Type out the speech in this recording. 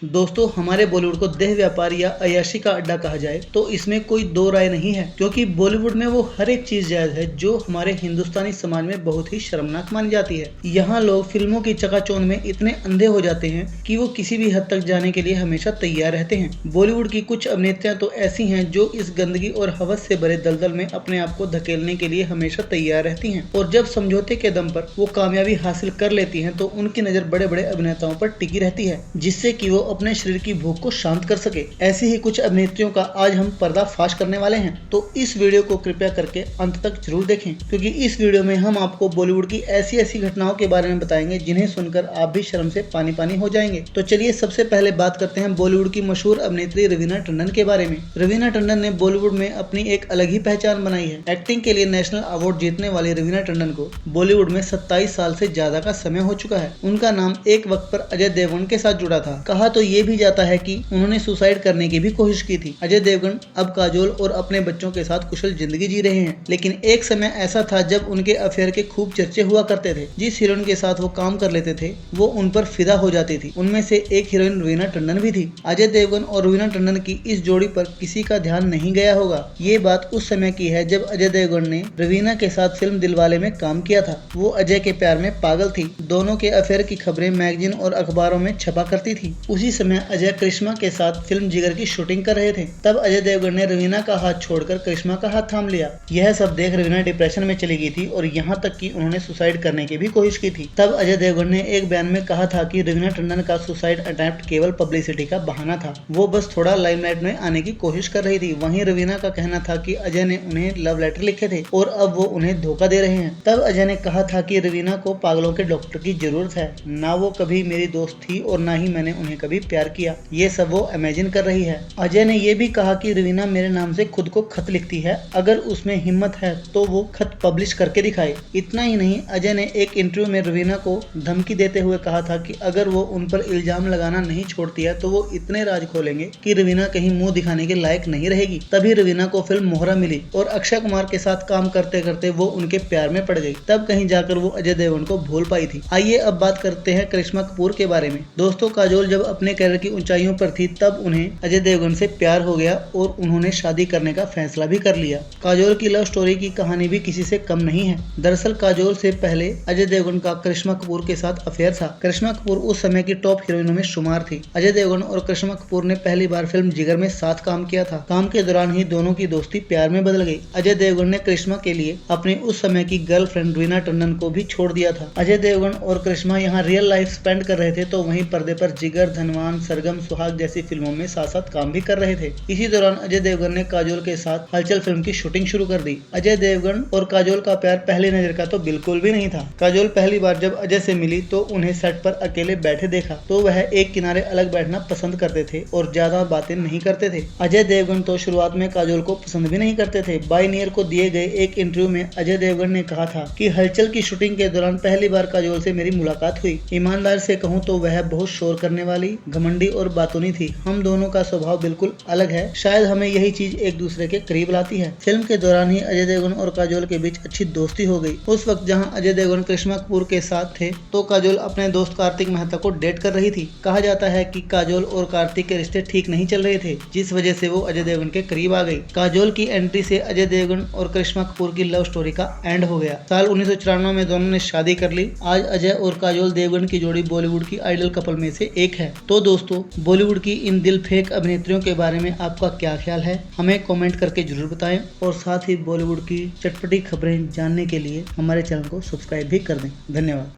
दोस्तों, हमारे बॉलीवुड को देह व्यापार या अय्याशी का अड्डा कहा जाए तो इसमें कोई दो राय नहीं है, क्योंकि बॉलीवुड में वो हर एक चीज जायज है जो हमारे हिंदुस्तानी समाज में बहुत ही शर्मनाक मानी जाती है। यहाँ लोग फिल्मों की चकाचौंध में इतने अंधे हो जाते हैं कि वो किसी भी हद तक जाने के लिए हमेशा तैयार रहते हैं। बॉलीवुड की कुछ अभिनेत्रियां तो ऐसी हैं जो इस गंदगी और हवस से भरे दलदल में अपने आप को धकेलने के लिए हमेशा तैयार रहती हैं, और जब समझौते के दम पर वो कामयाबी हासिल कर लेती हैं तो उनकी नजर बड़े बड़े अभिनेताओं पर टिकी रहती है, जिससे कि वो अपने शरीर की भूख को शांत कर सके। ऐसी ही कुछ अभिनेत्रियों का आज हम पर्दाफाश करने वाले हैं, तो इस वीडियो को कृपया करके अंत तक जरूर देखें, क्योंकि इस वीडियो में हम आपको बॉलीवुड की ऐसी ऐसी घटनाओं के बारे में बताएंगे जिन्हें सुनकर आप भी शर्म से पानी पानी हो जाएंगे। तो चलिए सबसे पहले बात करते हैं बॉलीवुड की मशहूर अभिनेत्री रवीना टंडन के बारे में। रवीना टंडन ने बॉलीवुड में अपनी एक अलग ही पहचान बनाई है। एक्टिंग के लिए नेशनल अवार्ड जीतने वाली रवीना टंडन को बॉलीवुड में 27 साल से ज्यादा का समय हो चुका है। उनका नाम एक वक्त पर अजय देवगन के साथ जुड़ा था। कहा तो ये भी जाता है कि उन्होंने सुसाइड करने की भी कोशिश की थी। अजय देवगन अब काजोल और अपने बच्चों के साथ कुशल जिंदगी जी रहे हैं, लेकिन एक समय ऐसा था जब उनके अफेयर के खूब चर्चे हुआ करते थे। जिस हीरोइन के साथ वो काम कर लेते थे वो उन पर फिदा हो जाती थी। उनमें से एक हीरोइन रवीना टंडन भी थी। अजय देवगन और रवीना टंडन की इस जोड़ी पर किसी का ध्यान नहीं गया होगा। ये बात उस समय की है जब अजय देवगन ने रवीना के साथ फिल्म दिलवाले में काम किया था। वो अजय के प्यार में पागल थी। दोनों के अफेयर की खबरें मैगजीन और अखबारों में छपा करती थी। उसी समय अजय करिश्मा के साथ फिल्म जिगर की शूटिंग कर रहे थे। तब अजय देवगन ने रवीना का हाथ छोड़कर करिश्मा का हाथ थाम लिया। यह सब देख रवीना डिप्रेशन में चली गई थी और यहाँ तक कि उन्होंने सुसाइड करने की भी कोशिश की थी। तब अजय देवगन ने एक बयान में कहा था कि रवीना टंडन का सुसाइड अटेम्प्ट केवल पब्लिसिटी का बहाना था। वो बस थोड़ा लाइमलाइट में आने की कोशिश कर रही थी। वहीं रवीना का कहना था कि अजय ने उन्हें लव लेटर लिखे थे और अब वो उन्हें धोखा दे रहे हैं। तब अजय ने कहा था कि रवीना को पागलों के डॉक्टर की जरूरत है। ना वो कभी मेरी दोस्त थी और ना ही मैंने उन्हें कभी प्यार किया। ये सब वो इमेजिन कर रही है। अजय ने यह भी कहा कि रवीना मेरे नाम से खुद को खत लिखती है। अगर उसमें हिम्मत है तो वो खत पब्लिश करके दिखाए। इतना ही नहीं, अजय ने एक इंटरव्यू में रवीना को धमकी देते हुए कहा था कि अगर वो उन पर इल्जाम लगाना नहीं छोड़ती है तो वो इतने राज खोलेंगे कि रवीना कहीं मुंह दिखाने के लायक नहीं रहेगी। तभी रवीना को फिल्म मोहरा मिली और अक्षय कुमार के साथ काम करते करते वो उनके प्यार में पड़ गई। तब कहीं जाकर वो अजय देवगन को भूल पाई थी। आइए अब बात करते हैं करिश्मा कपूर के बारे में। दोस्तों, काजोल जब अपने कैरियर की ऊंचाइयों पर थी तब उन्हें अजय देवगन से प्यार हो गया और उन्होंने शादी करने का फैसला भी कर लिया। काजोल की लव स्टोरी की कहानी भी किसी से कम नहीं है। दरअसल काजोल से पहले अजय देवगन का करिश्मा कपूर के साथ अफेयर था। करिश्मा कपूर उस समय की टॉप हीरोइनों में शुमार थी। अजय देवगन और करिश्मा कपूर ने पहली बार फिल्म जिगर में साथ काम किया था। काम के दौरान ही दोनों की दोस्ती प्यार में बदल गई। अजय देवगन ने करिश्मा के लिए अपने उस समय की गर्लफ्रेंड रवीना टंडन को भी छोड़ दिया था। अजय देवगन और करिश्मा यहाँ रियल लाइफ स्पेंड कर रहे थे तो वहीं पर्दे पर जिगर, धनवान, सरगम, सुहाग जैसी फिल्मों में साथ साथ काम भी कर रहे थे। इसी दौरान अजय देवगन ने काजोल के साथ हलचल फिल्म की शूटिंग शुरू कर दी। अजय देवगन और काजोल का प्यार पहली नजर का तो बिल्कुल भी नहीं था। काजोल पहली बार जब अजय से मिली तो उन्हें सेट पर अकेले बैठे देखा तो वह एक किनारे अलग बैठना पसंद करते थे और ज्यादा बातें नहीं करते थे। अजय देवगन तो शुरुआत में काजोल को पसंद भी नहीं करते थे। बाय नियर को दिए गए एक इंटरव्यू में अजय देवगन ने कहा था कि हलचल की शूटिंग के दौरान पहली बार काजोल से मेरी मुलाकात हुई। ईमानदार से कहूँ तो वह बहुत शोर करने वाली, घमंडी और बातूनी थी। हम दोनों का स्वभाव बिल्कुल अलग है। शायद हमें यही चीज एक दूसरे के करीब लाती है। फिल्म के दौरान ही अजय देवगन और काजोल के बीच अच्छी दोस्ती हो गई। उस वक्त जहां अजय देवगन करिश्मा कपूर के साथ थे तो काजोल अपने दोस्त कार्तिक मेहता को डेट कर रही थी। कहा जाता है कि काजोल और कार्तिक के रिश्ते ठीक नहीं चल रहे थे, जिस वजह से वो अजय देवगन के करीब आ गई। काजोल की एंट्री से अजय देवगन और करिश्मा कपूर की लव स्टोरी का एंड हो गया। साल 1994 में दोनों ने शादी कर ली। आज अजय और काजोल देवगन की जोड़ी बॉलीवुड की आइडल कपल में से एक है। तो दोस्तों, बॉलीवुड की इन दिल फेंक अभिनेत्रियों के बारे में आपका क्या ख्याल है, हमें कमेंट करके जरूर बताएं और साथ ही बॉलीवुड की चटपटी खबरें जानने के लिए हमारे चैनल को सब्सक्राइब भी कर दें। धन्यवाद।